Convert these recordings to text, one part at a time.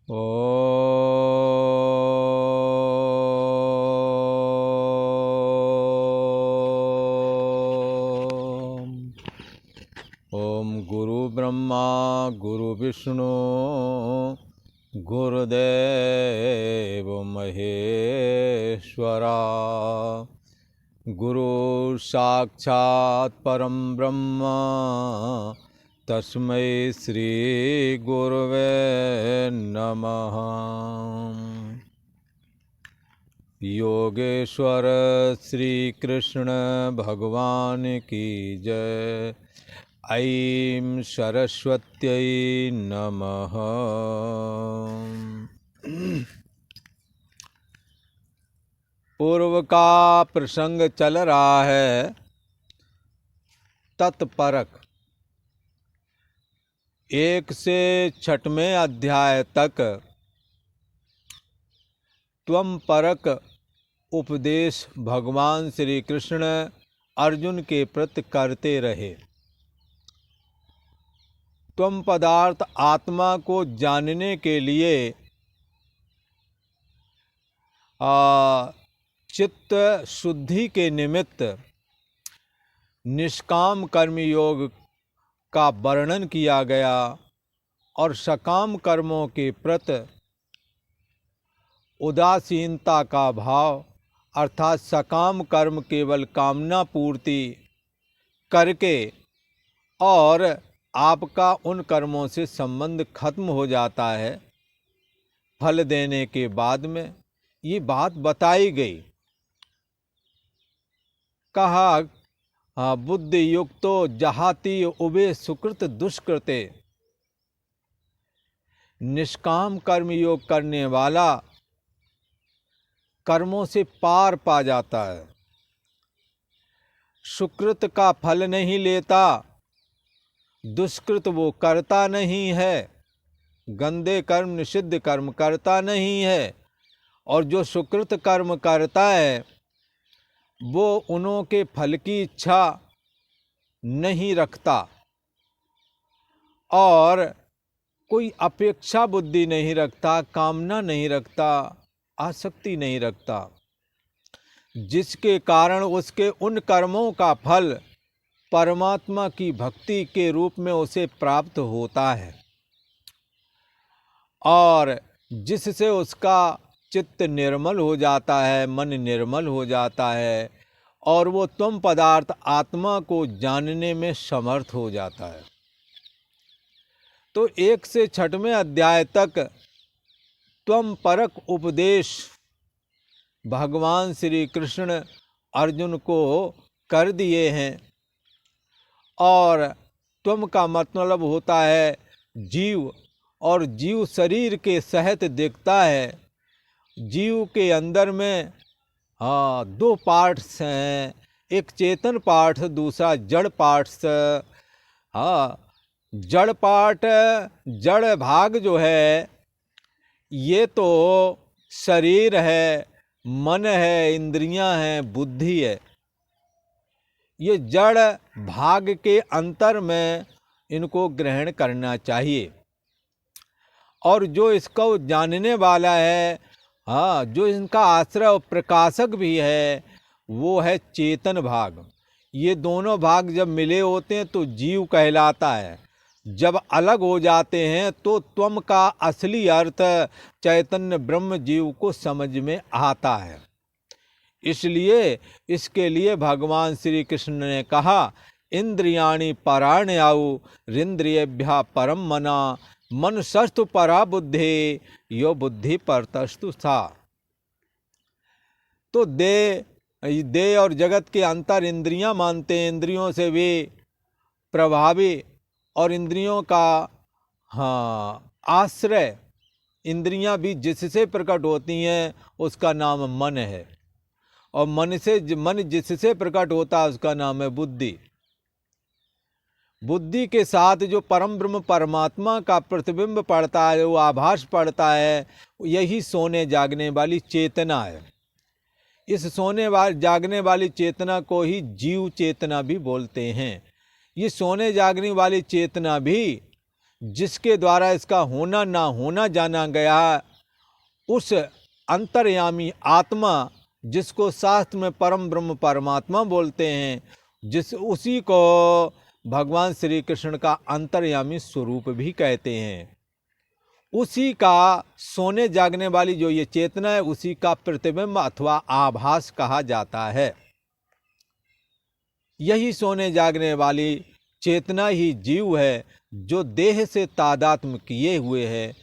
ओम गुरु ब्रह्मा गुरु विष्णु गुरुदेव महेश्वरा गुरु साक्षात् परम ब्रह्म तस्मै श्री गुरुवे नमः। योगेश्वर श्री कृष्ण भगवान की जय। ऐं सरस्वत्यै नमः। पूर्व का प्रसंग चल रहा है तत्परक। 1 से 6वें अध्याय तक त्वमपरक उपदेश भगवान श्री कृष्ण अर्जुन के प्रति करते रहे। त्वम पदार्थ आत्मा को जानने के लिए चित्त शुद्धि के निमित्त निष्काम कर्म योग का वर्णन किया गया और सकाम कर्मों के प्रति उदासीनता का भाव अर्थात सकाम कर्म केवल कामना पूर्ति करके और आपका उन कर्मों से संबंध खत्म हो जाता है फल देने के बाद में, ये बात बताई गई। कहा बुद्धि युक्तो जहाति उभे सुकृत दुष्कृते। निष्काम कर्म योग करने वाला कर्मों से पार पा जाता है, सुकृत का फल नहीं लेता, दुष्कृत वो करता नहीं है, गंदे कर्म निषिद्ध कर्म करता नहीं है, और जो सुकृत कर्म करता है वो उन्हों के फल की इच्छा नहीं रखता और कोई अपेक्षा बुद्धि नहीं रखता, कामना नहीं रखता, आसक्ति नहीं रखता, जिसके कारण उसके उन कर्मों का फल परमात्मा की भक्ति के रूप में उसे प्राप्त होता है और जिससे उसका चित्त निर्मल हो जाता है, मन निर्मल हो जाता है और वो त्वम पदार्थ आत्मा को जानने में समर्थ हो जाता है। तो 1 से 6वें अध्याय तक त्वम परक उपदेश भगवान श्री कृष्ण अर्जुन को कर दिए हैं और त्वम का मतलब होता है जीव, और जीव शरीर के सहित दिखता है। जीव के अंदर में 2 पार्ट्स हैं, एक चेतन पार्ट, दूसरा जड़ पार्ट्स। जड़ पार्ट, जड़ भाग जो है ये तो शरीर है, मन है, इंद्रियां हैं, बुद्धि है। ये जड़ भाग के अंतर में इनको ग्रहण करना चाहिए और जो इसको जानने वाला है, जो इनका आश्रय और प्रकाशक भी है, वो है चेतन भाग। ये दोनों भाग जब मिले होते हैं तो जीव कहलाता है। जब अलग हो जाते हैं तो त्वम का असली अर्थ चैतन्य ब्रह्म जीव को समझ में आता है। इसलिए इसके लिए भगवान श्री कृष्ण ने कहा इंद्रियाणि पराण्याउ रिंद्रियेभ्यः परम मना मन सस्तु परा बुद्धि यो बुद्धि परतस्तु सा। तो देह और जगत के अंतर इंद्रियां मानते हैं, इंद्रियों से भी प्रभावी और इंद्रियों का आश्रय इंद्रियां भी जिससे प्रकट होती हैं उसका नाम मन है और मन जिससे प्रकट होता है उसका नाम है बुद्धि। बुद्धि के साथ जो परम ब्रह्म परमात्मा का प्रतिबिंब पड़ता है, वो आभास पड़ता है, यही सोने जागने वाली चेतना है। इस सोने जागने वाली चेतना को ही जीव चेतना भी बोलते हैं। ये सोने जागने वाली चेतना भी जिसके द्वारा इसका होना ना होना जाना गया, उस अंतर्यामी आत्मा जिसको शास्त्र में परम ब्रह्म परमात्मा बोलते हैं, उसी को भगवान श्री कृष्ण का अंतर्यामी स्वरूप भी कहते हैं। उसी का सोने जागने वाली जो ये चेतना है, उसी का प्रतिबिंब अथवा आभास कहा जाता है। यही सोने जागने वाली चेतना ही जीव है, जो देह से तादात्म्य किए हुए है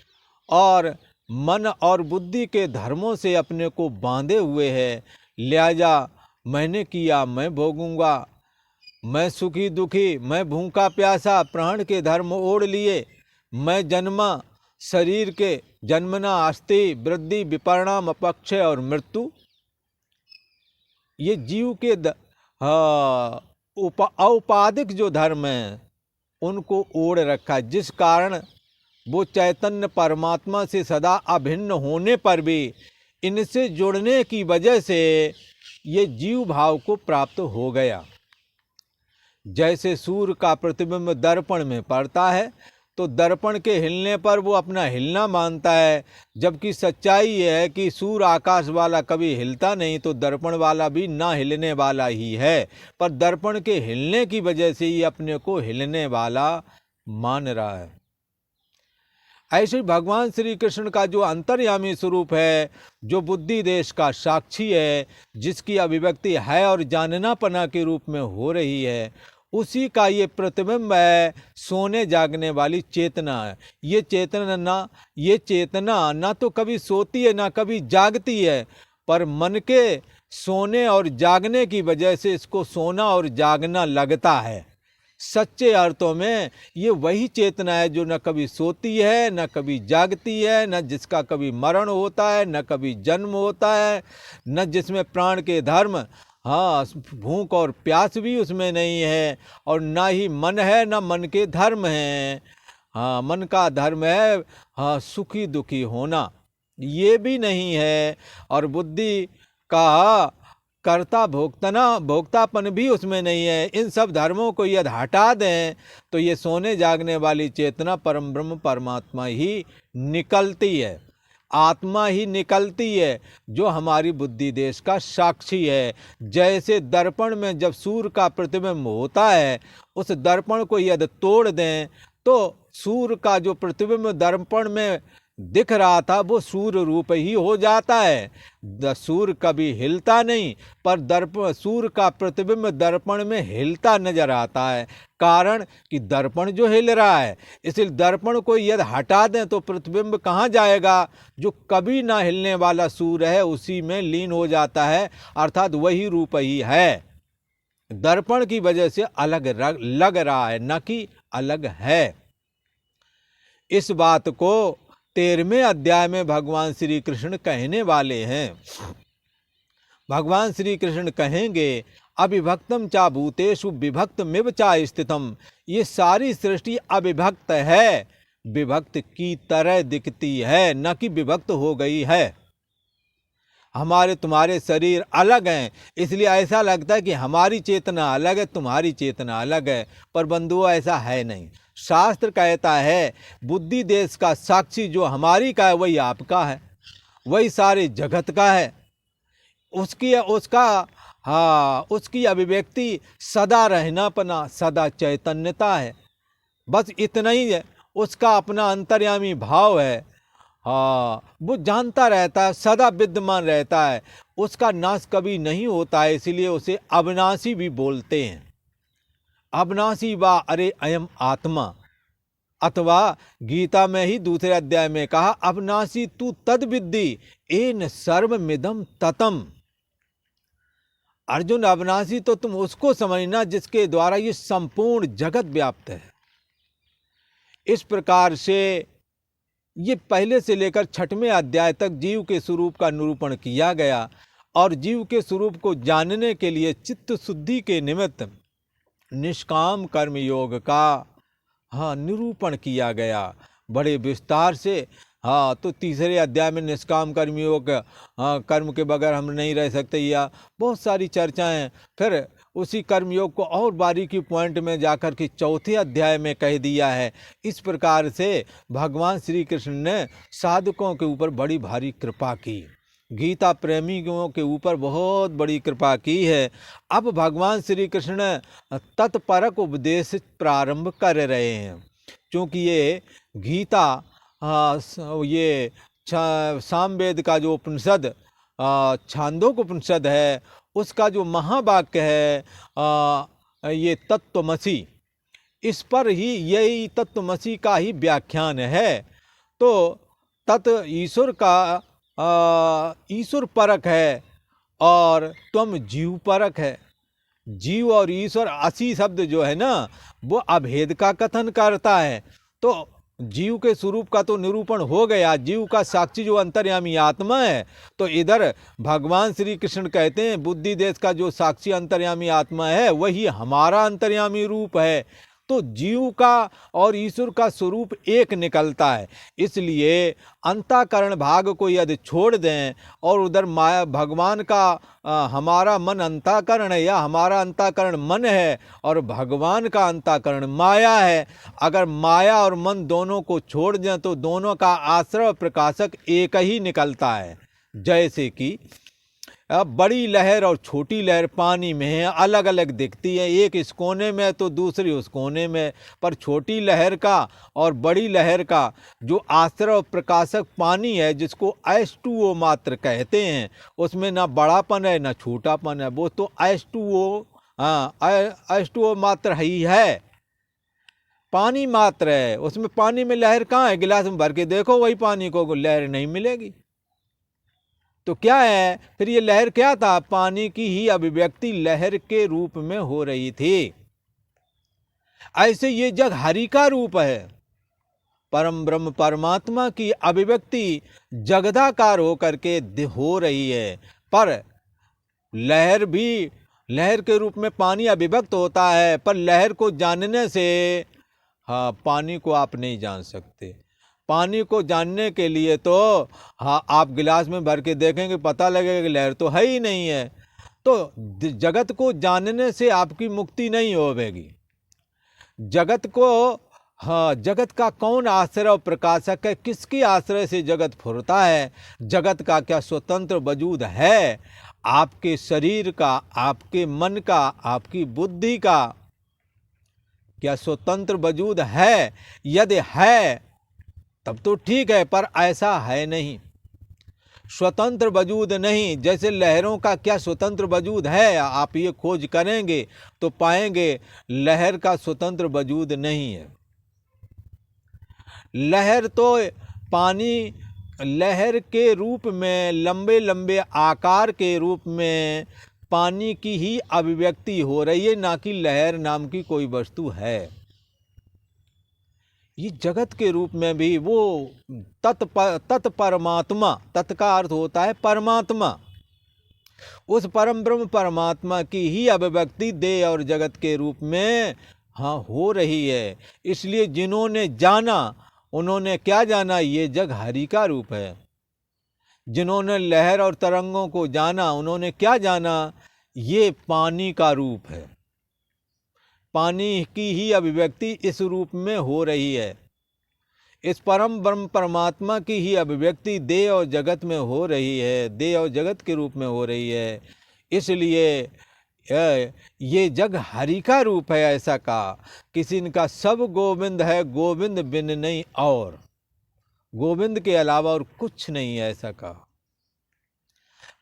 और मन और बुद्धि के धर्मों से अपने को बांधे हुए है। लिहाजा मैंने किया मैं भोगूंगा, मैं सुखी दुखी, मैं भूखा प्यासा, प्राण के धर्म ओढ़ लिए, मैं जन्मा, शरीर के जन्मना, अस्थि वृद्धि विपरिणाम अपक्षय और मृत्यु, ये जीव के औपाधिक जो धर्म हैं उनको ओढ़ रखा, जिस कारण वो चैतन्य परमात्मा से सदा अभिन्न होने पर भी इनसे जुड़ने की वजह से ये जीव भाव को प्राप्त हो गया। जैसे सूर्य का प्रतिबिंब दर्पण में पड़ता है तो दर्पण के हिलने पर वो अपना हिलना मानता है, जबकि सच्चाई ये है कि सूर्य आकाश वाला कभी हिलता नहीं, तो दर्पण वाला भी ना हिलने वाला ही है, पर दर्पण के हिलने की वजह से ही अपने को हिलने वाला मान रहा है। ऐसे भगवान श्री कृष्ण का जो अंतर्यामी स्वरूप है, जो बुद्धि देश का साक्षी है, जिसकी अभिव्यक्ति है और जाननापना के रूप में हो रही है, उसी का ये प्रतिबिंब है सोने जागने वाली चेतना है। ये चेतना ना तो कभी सोती है ना कभी जागती है, पर मन के सोने और जागने की वजह से इसको सोना और जागना लगता है। सच्चे अर्थों में ये वही चेतना है जो न कभी सोती है न कभी जागती है, न जिसका कभी मरण होता है न कभी जन्म होता है, न जिसमें प्राण के धर्म, भूख और प्यास भी उसमें नहीं है, और ना ही मन है ना मन के धर्म हैं। मन का धर्म है सुखी दुखी होना, ये भी नहीं है, और बुद्धि का कर्ता भोक्तापन भी उसमें नहीं है। इन सब धर्मों को यदि हटा दें तो ये सोने जागने वाली चेतना परम ब्रह्म परमात्मा ही निकलती है, आत्मा ही निकलती है, जो हमारी बुद्धि देश का साक्षी है। जैसे दर्पण में जब सूर्य का प्रतिबिंब होता है, उस दर्पण को यदि तोड़ दें तो सूर्य का जो प्रतिबिंब दर्पण में दिख रहा था वो सूर्य रूप ही हो जाता है। सूर्य कभी हिलता नहीं, पर सूर्य का प्रतिबिंब दर्पण में हिलता नजर आता है, कारण कि दर्पण जो हिल रहा है। इसलिए दर्पण को यदि हटा दें तो प्रतिबिंब कहाँ जाएगा? जो कभी ना हिलने वाला सूर्य है उसी में लीन हो जाता है, अर्थात वही रूप ही है। दर्पण की वजह से अलग लग रहा है, न कि अलग है। इस बात को 13वें अध्याय में भगवान श्री कृष्ण कहने वाले हैं। भगवान श्री कृष्ण कहेंगे, अविभक्तम चा भूतेषु विभक्तमिव चा स्थितम। ये सारी सृष्टि अविभक्त है, विभक्त की तरह दिखती है, न कि विभक्त हो गई है। हमारे तुम्हारे शरीर अलग हैं, इसलिए ऐसा लगता है कि हमारी चेतना अलग है, तुम्हारी चेतना अलग है, पर बंधुओं ऐसा है नहीं। शास्त्र कहता है बुद्धि देश का साक्षी जो हमारी का है वही आपका है, वही सारे जगत का है। उसकी अभिव्यक्ति सदा रहनापना, सदा चैतन्यता है, बस इतना ही है। उसका अपना अंतर्यामी भाव है, वो जानता रहता है, सदा विद्यमान रहता है, उसका नाश कभी नहीं होता है, इसलिए उसे अविनाशी भी बोलते हैं। अविनाशी वा अरे अयम आत्मा, अथवा गीता में ही दूसरे अध्याय में कहा, अविनाशी तू तद विद्धि एन सर्वमिदं ततम। अर्जुन, अविनाशी तो तुम उसको समझना जिसके द्वारा ये संपूर्ण जगत व्याप्त है। इस प्रकार से ये पहले से लेकर 6वें अध्याय तक जीव के स्वरूप का निरूपण किया गया, और जीव के स्वरूप को जानने के लिए चित्त शुद्धि के निमित्त निष्काम कर्म योग का निरूपण किया गया बड़े विस्तार से। तो तीसरे अध्याय में निष्काम कर्म योग, कर्म के बगैर हम नहीं रह सकते, या बहुत सारी चर्चाएं। फिर उसी कर्मयोग को और बारीकी पॉइंट में जाकर के चौथे अध्याय में कह दिया है। इस प्रकार से भगवान श्री कृष्ण ने साधकों के ऊपर बड़ी भारी कृपा की, गीता प्रेमियों के ऊपर बहुत बड़ी कृपा की है। अब भगवान श्री कृष्ण तत्परक उपदेश प्रारंभ कर रहे हैं, क्योंकि ये गीता ये सामवेद का जो उपनिषद छांदोग्य उपनिषद है, उसका जो महावाक्य है ये तत्वमसि, इस पर ही यही तत्वमसि का ही व्याख्यान है। तो तत् ईश्वर का ईश्वर परक है और तुम जीव परक है। जीव और ईश्वर, असी शब्द जो है ना, वो अभेद का कथन करता है। तो जीव के स्वरूप का तो निरूपण हो गया, जीव का साक्षी जो अंतर्यामी आत्मा है। तो इधर भगवान श्री कृष्ण कहते हैं बुद्धि देश का जो साक्षी अंतर्यामी आत्मा है वही हमारा अंतर्यामी रूप है। तो जीव का और ईश्वर का स्वरूप एक निकलता है। इसलिए अंतःकरण भाग को यदि छोड़ दें और उधर माया भगवान का हमारा मन अंतःकरण है या हमारा अंतःकरण मन है और भगवान का अंतःकरण माया है, अगर माया और मन दोनों को छोड़ दें तो दोनों का आश्रय प्रकाशक एक ही निकलता है। जैसे कि बड़ी लहर और छोटी लहर पानी में है, अलग अलग दिखती है, एक इस कोने में तो दूसरी उस कोने में, पर छोटी लहर का और बड़ी लहर का जो आश्रय और प्रकाशक पानी है, जिसको H2O मात्र कहते हैं, उसमें ना बड़ापन है ना छोटापन है, वो तो H2O H2O मात्र ही है, पानी मात्र है। उसमें पानी में लहर कहाँ है? गिलास में भर के देखो, वही पानी को लहर नहीं मिलेगी। तो क्या है फिर? ये लहर क्या था? पानी की ही अभिव्यक्ति लहर के रूप में हो रही थी। ऐसे ये जग हरि का रूप है, परम ब्रह्म परमात्मा की अभिव्यक्ति जगदाकार होकर के हो रही है। पर लहर भी लहर के रूप में पानी अभिव्यक्त होता है, पर लहर को जानने से पानी को आप नहीं जान सकते। पानी को जानने के लिए तो आप गिलास में भर के देखेंगे, पता लगेगा कि लहर तो है ही नहीं है। तो जगत को जानने से आपकी मुक्ति नहीं होगी। जगत को जगत का कौन आश्रय और प्रकाशक है? किसके आश्रय से जगत फुरता है? जगत का क्या स्वतंत्र वजूद है? आपके शरीर का, आपके मन का, आपकी बुद्धि का क्या स्वतंत्र वजूद है? यदि है तब तो ठीक है, पर ऐसा है नहीं, स्वतंत्र वजूद नहीं। जैसे लहरों का क्या स्वतंत्र वजूद है? आप ये खोज करेंगे तो पाएंगे लहर का स्वतंत्र वजूद नहीं है। लहर तो पानी, लहर के रूप में, लंबे लंबे आकार के रूप में पानी की ही अभिव्यक्ति हो रही है, ना कि लहर नाम की कोई वस्तु है। ये जगत के रूप में भी वो तत्परमात्मा, तत् का अर्थ होता है परमात्मा, उस परम ब्रह्म परमात्मा की ही अभिव्यक्ति देह और जगत के रूप में हो रही है। इसलिए जिन्होंने जाना, उन्होंने क्या जाना? ये जग हरि का रूप है। जिन्होंने लहर और तरंगों को जाना, उन्होंने क्या जाना? ये पानी का रूप है। पानी की ही अभिव्यक्ति इस रूप में हो रही है। इस परम ब्रह्म परमात्मा की ही अभिव्यक्ति देह और जगत में हो रही है, देह और जगत के रूप में हो रही है। इसलिए ये जग हरि का रूप है। ऐसा कहा, किसी ने कहा सब गोविंद है, गोविंद बिन नहीं और, गोविंद के अलावा और कुछ नहीं है, ऐसा कहा।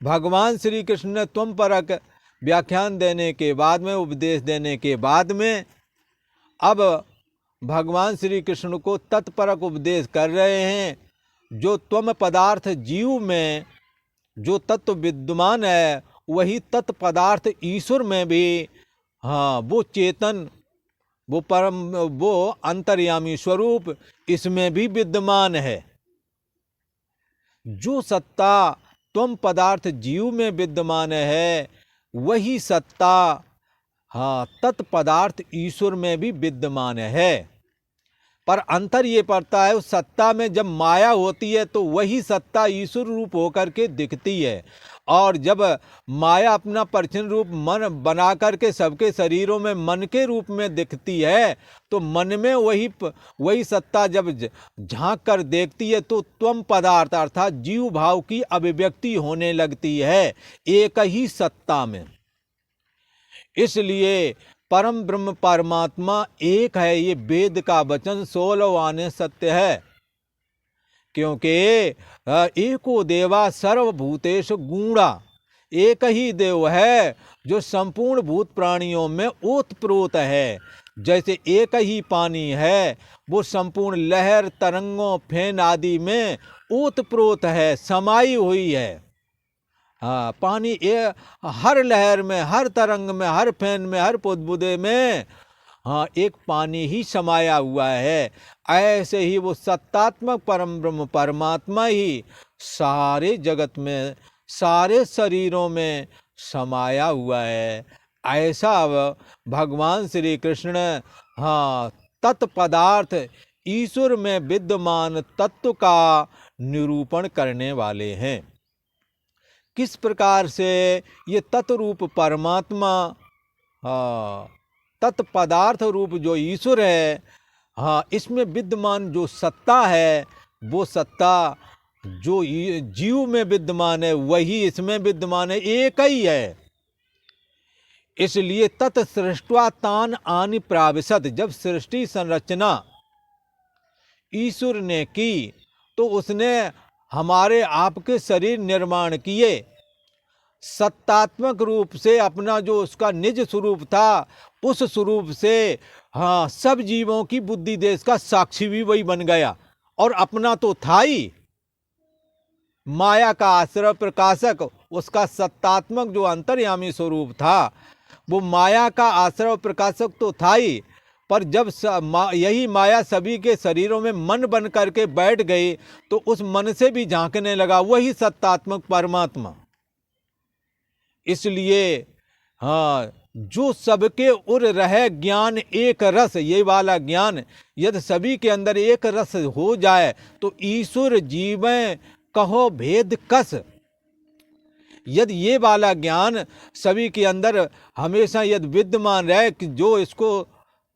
भगवान श्री कृष्ण ने तुम परक व्याख्यान देने के बाद में, उपदेश देने के बाद में, अब भगवान श्री कृष्ण को तत्परक उपदेश कर रहे हैं। जो त्वम पदार्थ जीव में जो तत्व विद्यमान है, वही तत्पदार्थ ईश्वर में भी वो चेतन, वो परम, वो अंतर्यामी स्वरूप इसमें भी विद्यमान है। जो सत्ता त्वम पदार्थ जीव में विद्यमान है, वही सत्ता तत्पदार्थ ईश्वर में भी विद्यमान है। पर अंतर ये पड़ता है, उस सत्ता में जब माया होती है तो वही सत्ता ईश्वर रूप होकर के दिखती है, और जब माया अपना परिच्छिन्न रूप मन बना करके सबके शरीरों में मन के रूप में दिखती है, तो मन में वही सत्ता जब झांक कर देखती है तो त्वम पदार्थ अर्थात जीव भाव की अभिव्यक्ति होने लगती है एक ही सत्ता में। इसलिए परम ब्रह्म परमात्मा एक है, ये वेद का वचन 16 आने सत्य है। क्योंकि एको देवा सर्वभूतेषु गूढ़ा, एक ही देव है जो संपूर्ण भूत प्राणियों में ओतप्रोत है। जैसे एक ही पानी है वो संपूर्ण लहर तरंगों फेन आदि में ओतप्रोत है, समाई हुई है। हाँ, पानी हर लहर में, हर तरंग में, हर फेन में, हर बुदबुदे में हाँ एक पानी ही समाया हुआ है। ऐसे ही वो सत्तात्मक परम ब्रह्म परमात्मा ही सारे जगत में, सारे शरीरों में समाया हुआ है। ऐसा भगवान श्री कृष्ण हाँ तत्पदार्थ ईश्वर में विद्यमान तत्व का निरूपण करने वाले हैं। किस प्रकार से ये तत्रूप परमात्मा हाँ तत्पदार्थ रूप जो ईश्वर है, हाँ इसमें विद्यमान जो सत्ता है वो सत्ता जो जीव में विद्यमान है वही इसमें विद्यमान है, एक ही है। इसलिए तत्सृष्ट्वा तान आनि प्राविशत, जब सृष्टि संरचना ईश्वर ने की तो उसने हमारे आपके शरीर निर्माण किए। सत्तात्मक रूप से अपना जो उसका निज स्वरूप था उस स्वरूप से हाँ सब जीवों की बुद्धि देश का साक्षी भी वही बन गया। और अपना तो था ही, माया का आश्रय प्रकाशक उसका सत्तात्मक जो अंतर्यामी स्वरूप था वो माया का आश्रय प्रकाशक तो था ही, पर जब यही माया सभी के शरीरों में मन बन करके बैठ गई तो उस मन से भी झांकने लगा वही सत्तात्मक परमात्मा। इसलिए हाँ जो सबके उर रहे ज्ञान एक रस, ये वाला ज्ञान यदि सभी के अंदर एक रस हो जाए तो ईश्वर जीवें कहो भेद कस। यदि ये वाला ज्ञान सभी के अंदर हमेशा यदि विद्यमान रहे कि जो इसको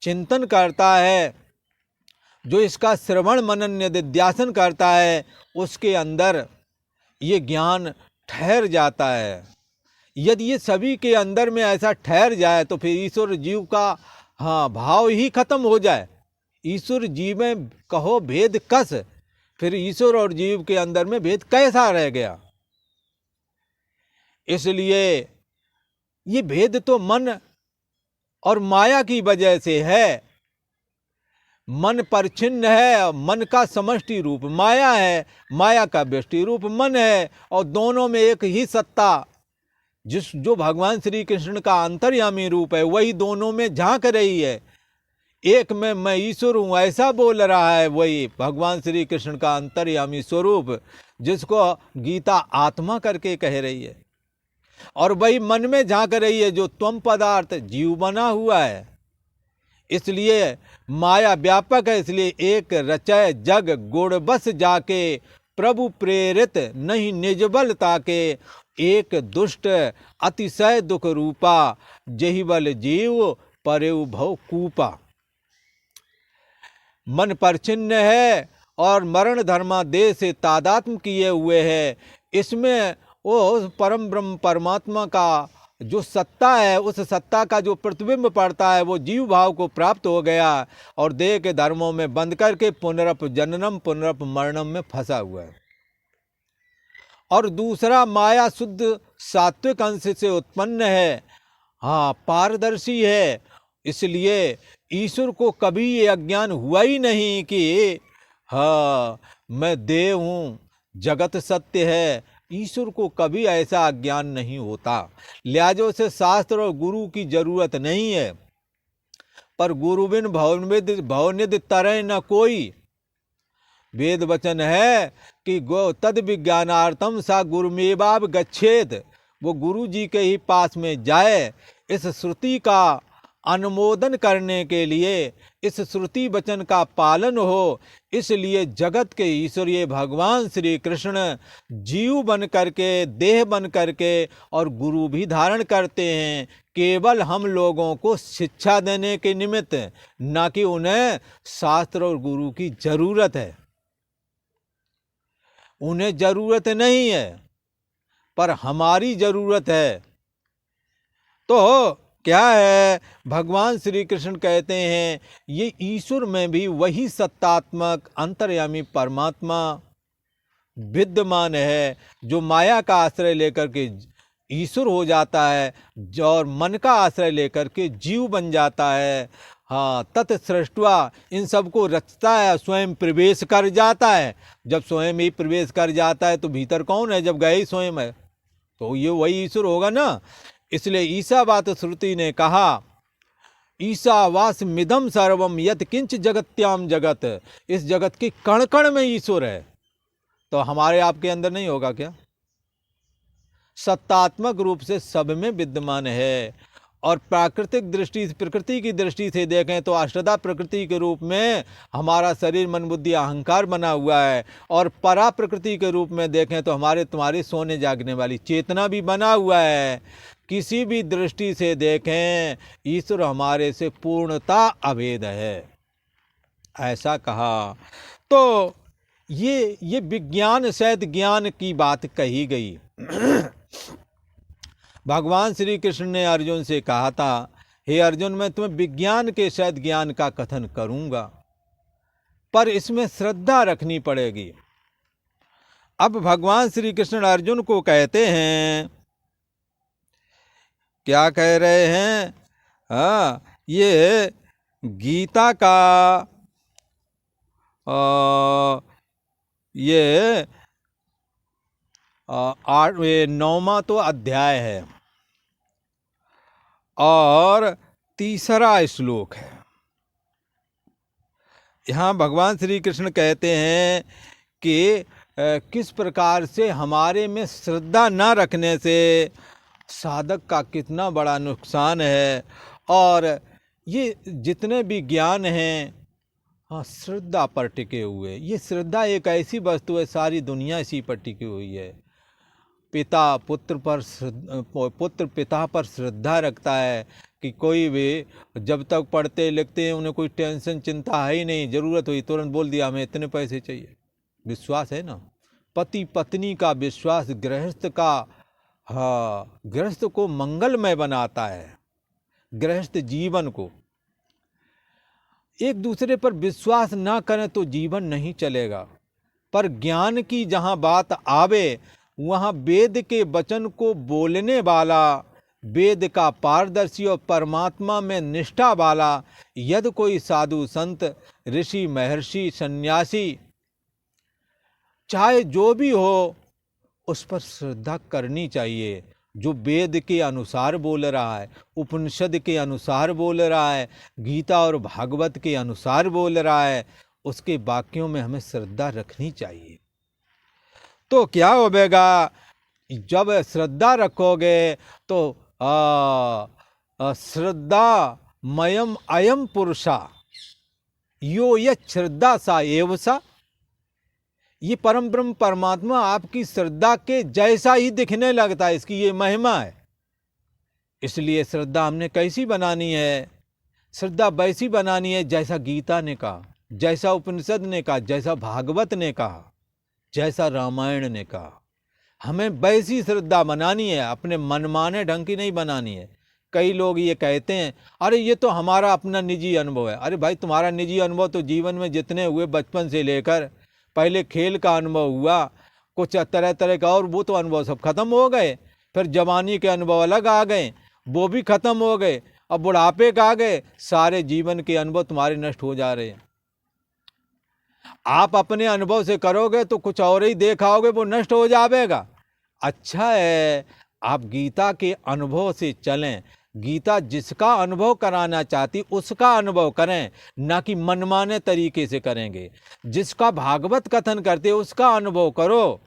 चिंतन करता है, जो इसका श्रवण मनन निधिध्यासन करता है, उसके अंदर ये ज्ञान ठहर जाता है। यदि ये सभी के अंदर में ऐसा ठहर जाए तो फिर ईश्वर जीव का हाँ भाव ही खत्म हो जाए। ईश्वर जीव में कहो भेद कस, फिर ईश्वर और जीव के अंदर में भेद कैसा रह गया। इसलिए ये भेद तो मन और माया की वजह से है। मन परिच्छिन्न है, मन का समष्टि रूप माया है, माया का व्यष्टि रूप मन है, और दोनों में एक ही सत्ता जो भगवान श्री कृष्ण का अंतर्यामी रूप है वही दोनों में झांक रही है। एक में मैं ईश्वर हूँ ऐसा बोल रहा है वही भगवान श्री कृष्ण का अंतर्यामी स्वरूप, जिसको गीता आत्मा करके कह रही है, और वही मन में झांक रही है जो त्वम पदार्थ जीव बना हुआ है। इसलिए माया व्यापक है, इसलिए एक रचय जग गुण बस जाके प्रभु प्रेरित नहीं निजबल ताके, एक दुष्ट अतिशय दुख रूपा जही बल जीव परेउ भव कूपा। मन परिच्छिन्न है और मरण धर्मादेह से तादात्म्य किए हुए है। इसमें वो परम ब्रह्म परमात्मा का जो सत्ता है उस सत्ता का जो प्रतिबिंब पड़ता है वो जीव भाव को प्राप्त हो गया और देह के धर्मों में बंद करके पुनरप जननम पुनरप मरणम में फंसा हुआ है। और दूसरा माया शुद्ध सात्विक अंश से उत्पन्न है, हाँ पारदर्शी है। इसलिए ईश्वर को कभी ये अज्ञान हुआ ही नहीं कि हाँ मैं देव हूँ, जगत सत्य है। ईश्वर को कभी ऐसा अज्ञान नहीं होता। लिहाजा से शास्त्र और गुरु की जरूरत नहीं है। पर गुरु बिन भवनिधि तरह न कोई। वेद वचन है कि गो तद विज्ञानार्थम सा गुरुमेवाब गच्छेद, वो गुरु जी के ही पास में जाए। इस श्रुति का अनुमोदन करने के लिए इस श्रुति वचन का पालन हो। इसलिए जगत के ईश्वरीय भगवान श्री कृष्ण जीव बन करके, देह बन करके और गुरु भी धारण करते हैं, केवल हम लोगों को शिक्षा देने के निमित्त, ना कि उन्हें शास्त्र और गुरु की जरूरत है। उन्हें जरूरत नहीं है, पर हमारी जरूरत है। तो क्या है, भगवान श्री कृष्ण कहते हैं ये ईश्वर में भी वही सत्तात्मक अंतर्यामी परमात्मा विद्यमान है, जो माया का आश्रय लेकर के ईश्वर हो जाता है और मन का आश्रय लेकर के जीव बन जाता है। हाँ, तत् सृष्टवा, इन सबको रचता है, स्वयं प्रवेश कर जाता है। जब स्वयं ही प्रवेश कर जाता है तो भीतर कौन है, जब गए ही स्वयं है, तो ये वही ईश्वर होगा ना। इसलिए ईशावात श्रुति ने कहा, ईशावास मिदम सर्वम यत किंच जगत्याम जगत, इस जगत के कण कण में ईश्वर है। तो हमारे आपके अंदर नहीं होगा क्या? सत्तात्मक रूप से सब में विद्यमान है। और प्राकृतिक दृष्टि से, प्रकृति की दृष्टि से देखें तो अष्टधा प्रकृति के रूप में हमारा शरीर मन बुद्धि अहंकार बना हुआ है, और परा प्रकृति के रूप में देखें तो हमारे तुम्हारे सोने जागने वाली चेतना भी बना हुआ है। किसी भी दृष्टि से देखें ईश्वर हमारे से पूर्णता अभेद है, ऐसा कहा। तो ये विज्ञान सहित ज्ञान की बात कही गई। भगवान श्री कृष्ण ने अर्जुन से कहा था, हे अर्जुन, मैं तुम्हें विज्ञान के सहित ज्ञान का कथन करूंगा, पर इसमें श्रद्धा रखनी पड़ेगी। अब भगवान श्री कृष्ण अर्जुन को कहते हैं, क्या कह रहे हैं? हाँ, ये गीता का ये 9वां तो अध्याय है और 3रा श्लोक है। यहाँ भगवान श्री कृष्ण कहते हैं कि किस प्रकार से हमारे में श्रद्धा न रखने से साधक का कितना बड़ा नुकसान है। और ये जितने भी ज्ञान हैं, हाँ, श्रद्धा पर टिके हुए। ये श्रद्धा एक ऐसी वस्तु है, सारी दुनिया इसी पर टिकी हुई है। पिता पुत्र पिता पर श्रद्धा रखता है कि कोई भी जब तक पढ़ते लिखते हैं उन्हें कोई टेंशन चिंता है ही नहीं, ज़रूरत हुई तुरंत बोल दिया हमें इतने पैसे चाहिए। विश्वास है ना, पति पत्नी का विश्वास गृहस्थ का, हाँ, गृहस्थ को मंगलमय बनाता है। गृहस्थ जीवन को, एक दूसरे पर विश्वास ना करें तो जीवन नहीं चलेगा। पर ज्ञान की जहाँ बात आवे, वहाँ वेद के वचन को बोलने वाला, वेद का पारदर्शी और परमात्मा में निष्ठा वाला यदि कोई साधु संत ऋषि महर्षि सन्यासी चाहे जो भी हो, उस पर श्रद्धा करनी चाहिए। जो वेद के अनुसार बोल रहा है, उपनिषद के अनुसार बोल रहा है, गीता और भागवत के अनुसार बोल रहा है, उसके वाक्यों में हमें श्रद्धा रखनी चाहिए। तो क्या होगा, जब श्रद्धा रखोगे तो श्रद्धा मयम अयम पुरुषा यो ये श्रद्धा सा एव सा, ये परम ब्रह्म परमात्मा आपकी श्रद्धा के जैसा ही दिखने लगता है। इसकी ये महिमा है। इसलिए श्रद्धा हमने कैसी बनानी है? श्रद्धा वैसी बनानी है जैसा गीता ने कहा, जैसा उपनिषद ने कहा, जैसा भागवत ने कहा, जैसा रामायण ने कहा। हमें वैसी श्रद्धा बनानी है, अपने मनमाने ढंग की नहीं बनानी है। कई लोग ये कहते हैं, अरे ये तो हमारा अपना निजी अनुभव है। अरे भाई, तुम्हारा निजी अनुभव तो जीवन में जितने हुए, बचपन से लेकर पहले खेल का अनुभव हुआ, कुछ तरह तरह का, और वो तो अनुभव सब खत्म हो गए। फिर जवानी के अनुभव अलग आ गए, वो भी खत्म हो गए। अब बुढ़ापे का आ गए, सारे जीवन के अनुभव तुम्हारे नष्ट हो जा रहे हैं। आप अपने अनुभव से करोगे तो कुछ और ही देखाओगे, वो नष्ट हो जाएगा। अच्छा है आप गीता के अनुभव से चलें। गीता जिसका अनुभव कराना चाहती उसका अनुभव करें, ना कि मनमाने तरीके से करेंगे। जिसका भागवत कथन करते उसका अनुभव करो,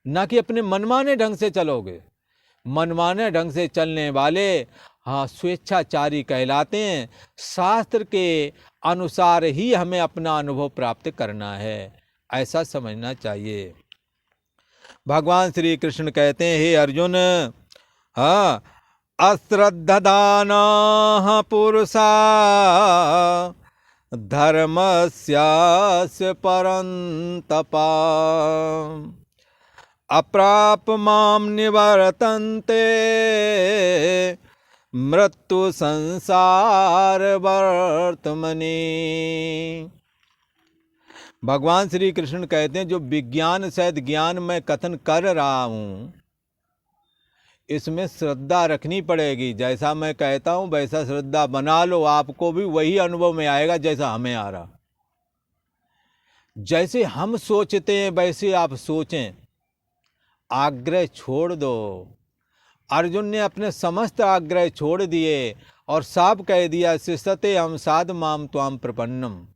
ना कि अपने मनमाने ढंग से चलोगे। मनमाने ढंग से चलने वाले, हाँ, स्वेच्छाचारी कहलाते हैं। शास्त्र के अनुसार ही हमें अपना अनुभव प्राप्त करना है, ऐसा समझना चाहिए। भगवान श्री कृष्ण कहते हैं, हे अर्जुन, हाँ, अश्रद्धदानाः पुरुषा धर्मस्यास्य परन्तपा अप्राप माम निवर्तन्ते मृत्यु संसार वर्तमनि। भगवान श्री कृष्ण कहते हैं, जो विज्ञान सहित ज्ञान मैं कथन कर रहा हूँ, इसमें श्रद्धा रखनी पड़ेगी। जैसा मैं कहता हूँ वैसा श्रद्धा बना लो, आपको भी वही अनुभव में आएगा जैसा हमें आ रहा। जैसे हम सोचते हैं वैसे आप सोचें, आग्रह छोड़ दो। अर्जुन ने अपने समस्त आग्रह छोड़ दिए और साफ कह दिया, शिष्यते हम साध माम त्वाम प्रपन्नम।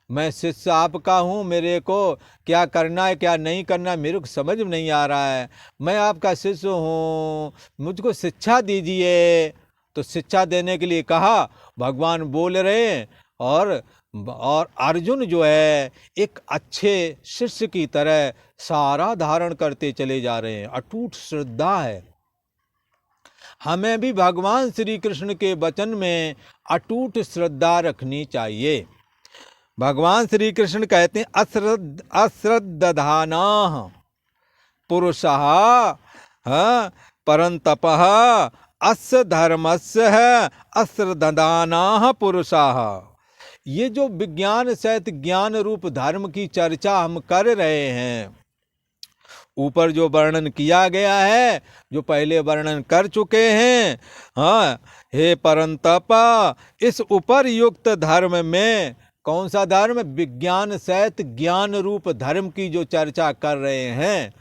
मैं शिष्य आपका हूँ, मेरे को क्या करना है क्या नहीं करना है मेरे को समझ में नहीं आ रहा है, मैं आपका शिष्य हूँ, मुझको शिक्षा दीजिए। तो शिक्षा देने के लिए कहा, भगवान बोल रहे हैं। और अर्जुन जो है एक अच्छे शिष्य की तरह सारा धारण करते चले जा रहे हैं। अटूट श्रद्धा है। हमें भी भगवान श्री कृष्ण के वचन में अटूट श्रद्धा रखनी चाहिए। भगवान श्री कृष्ण कहते हैं, अश्रद्धधानाः पुरुषः परन्तपः अस्य धर्मस्य अश्रद्धधानाः पुरुषाः। ये जो विज्ञान सहित ज्ञान रूप धर्म की चर्चा हम कर रहे हैं, ऊपर जो वर्णन किया गया है, जो पहले वर्णन कर चुके हैं, हाँ, हे परंतप, इस उपरयुक्त धर्म में, कौन सा धर्म? विज्ञान सहित ज्ञान रूप धर्म की जो चर्चा कर रहे हैं,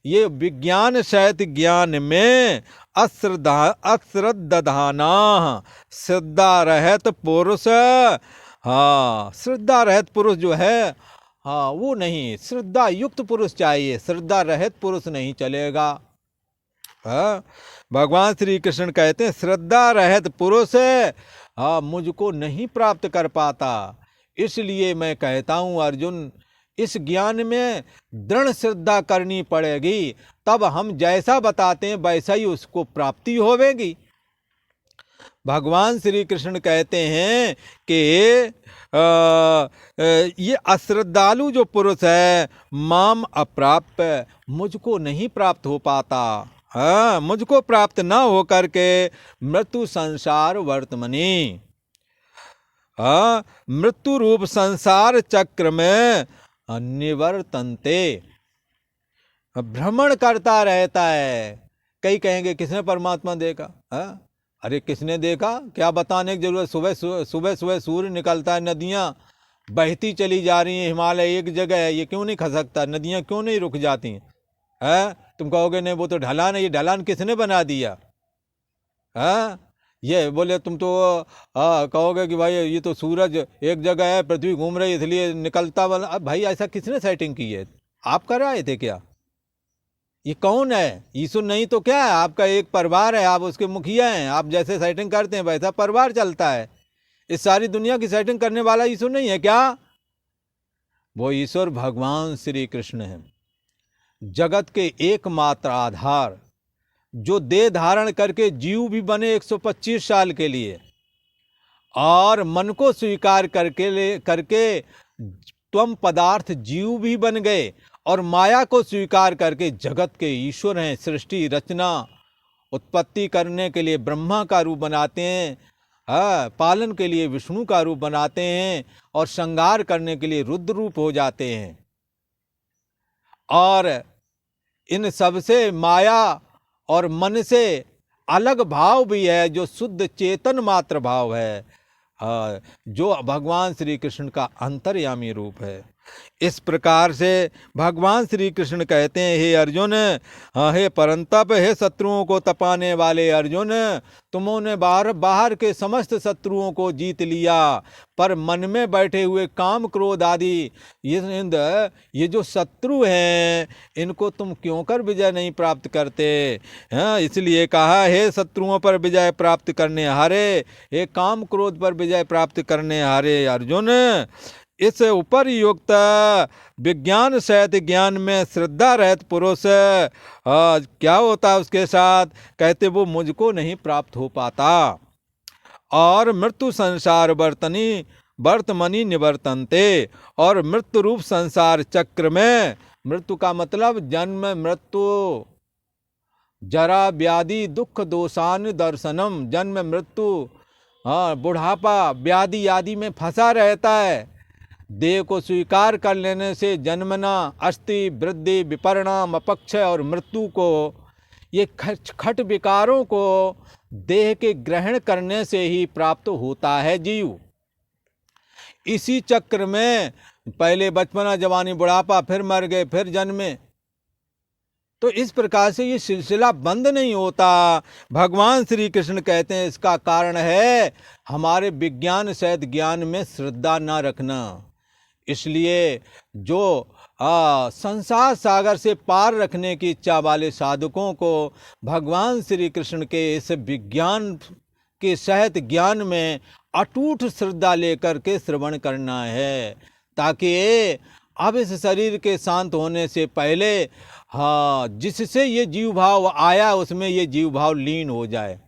ये विज्ञान सहित ज्ञान में अश्रद्धधानाः, श्रद्धा रहित पुरुष, हाँ, श्रद्धा रहित पुरुष जो है, हाँ, वो नहीं, श्रद्धा युक्त पुरुष चाहिए, श्रद्धा रहित पुरुष नहीं चलेगा। हाँ, भगवान श्री कृष्ण कहते हैं, श्रद्धा रहित पुरुष हाँ मुझको नहीं प्राप्त कर पाता। इसलिए मैं कहता हूँ अर्जुन, इस ज्ञान में दृढ़ श्रद्धा करनी पड़ेगी, तब हम जैसा बताते हैं वैसा ही उसको प्राप्ति होवेगी। भगवान श्री कृष्ण कहते हैं कि ये अश्रद्धालु जो पुरुष है, माम अप्राप्य, मुझको नहीं प्राप्त हो पाता। हाँ, मुझको प्राप्त न हो करके मृत्यु संसार वर्तमनि, हाँ, मृत्यु रूप संसार चक्र में निवर्तन्ते, भ्रमण करता रहता है। कई कहेंगे किसने परमात्मा देखा? हाँ, अरे किसने देखा, क्या बताने की जरूरत। सुबह सुबह सूर्य निकलता है, नदियाँ बहती चली जा रही हैं, हिमालय एक जगह है, ये क्यों नहीं खसकता? नदियाँ क्यों नहीं रुक जाती हैं? तुम कहोगे नहीं वो तो ढलान है, ये ढलान किसने बना दिया? हाँ, ये बोले तुम तो कहोगे कि भाई ये तो सूरज एक जगह है, पृथ्वी घूम रही इसलिए निकलता वाला। अब भाई ऐसा किसने सेटिंग की है? आप कर आए थे क्या? ये कौन है? ईश्वर नहीं तो क्या है? आपका एक परिवार है, आप उसके मुखिया हैं। आप जैसे सेटिंग करते हैं वैसा परिवार चलता है। इस सारी दुनिया की सेटिंग करने वाला ईश्वर नहीं है क्या? वो ईश्वर भगवान श्री कृष्ण है, जगत के एकमात्र आधार, जो देह धारण करके जीव भी बने 125 साल के लिए, और मन को स्वीकार करके त्वम पदार्थ जीव भी बन गए, और माया को स्वीकार करके जगत के ईश्वर हैं। सृष्टि रचना उत्पत्ति करने के लिए ब्रह्मा का रूप बनाते हैं, पालन के लिए विष्णु का रूप बनाते हैं, और श्रृंगार करने के लिए रुद्र रूप हो जाते हैं। और इन सबसे माया और मन से अलग भाव भी है, जो शुद्ध चेतन मात्र भाव है, जो भगवान श्री कृष्ण का अंतर्यामी रूप है। इस प्रकार से भगवान श्री कृष्ण कहते हैं, हे अर्जुन, हे परंतप, हे शत्रुओं को तपाने वाले अर्जुन, तुमने बाहर के समस्त शत्रुओं को जीत लिया, पर मन में बैठे हुए काम क्रोध आदि ये जो शत्रु हैं, इनको तुम क्यों कर विजय नहीं प्राप्त करते? इसलिए कहा, हे शत्रुओं पर विजय प्राप्त करने हारे, हे काम क्रोध पर विजय प्राप्त करने हारे अर्जुन, इस उपरयुक्त विज्ञान सहित ज्ञान में श्रद्धा रहित पुरुष क्या होता है उसके साथ? कहते वो मुझको नहीं प्राप्त हो पाता। और मृत्यु संसार वर्तमनी निवर्तनते, और मृत्यु रूप संसार चक्र में, मृत्यु का मतलब जन्म मृत्यु जरा व्याधि दुख दोषान दर्शनम, जन्म मृत्यु बुढ़ापा व्याधि आदि में फंसा रहता है। देह को स्वीकार कर लेने से जन्मना, अस्थि वृद्धि विपरिणाम अपक्ष और मृत्यु को, ये खट विकारों को देह के ग्रहण करने से ही प्राप्त होता है जीव। इसी चक्र में पहले बचपना, जवानी, बुढ़ापा, फिर मर गए, फिर जन्मे, तो इस प्रकार से ये सिलसिला बंद नहीं होता। भगवान श्री कृष्ण कहते हैं इसका कारण है हमारे विज्ञान सहित ज्ञान में श्रद्धा न रखना। इसलिए जो संसार सागर से पार रखने की इच्छा वाले साधकों को भगवान श्री कृष्ण के इस विज्ञान के सहित ज्ञान में अटूट श्रद्धा लेकर के श्रवण करना है, ताकि अब इस शरीर के शांत होने से पहले जिससे ये जीव भाव आया उसमें ये जीव भाव लीन हो जाए,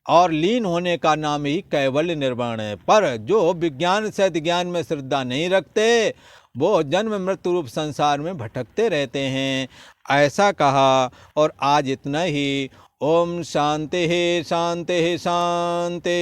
और लीन होने का नाम ही कैवल्य निर्वाण है। पर जो विज्ञान सहित ज्ञान में श्रद्धा नहीं रखते वो जन्म मृत्यु रूप संसार में भटकते रहते हैं, ऐसा कहा। और आज इतना ही। ओम शांति शांति शांति।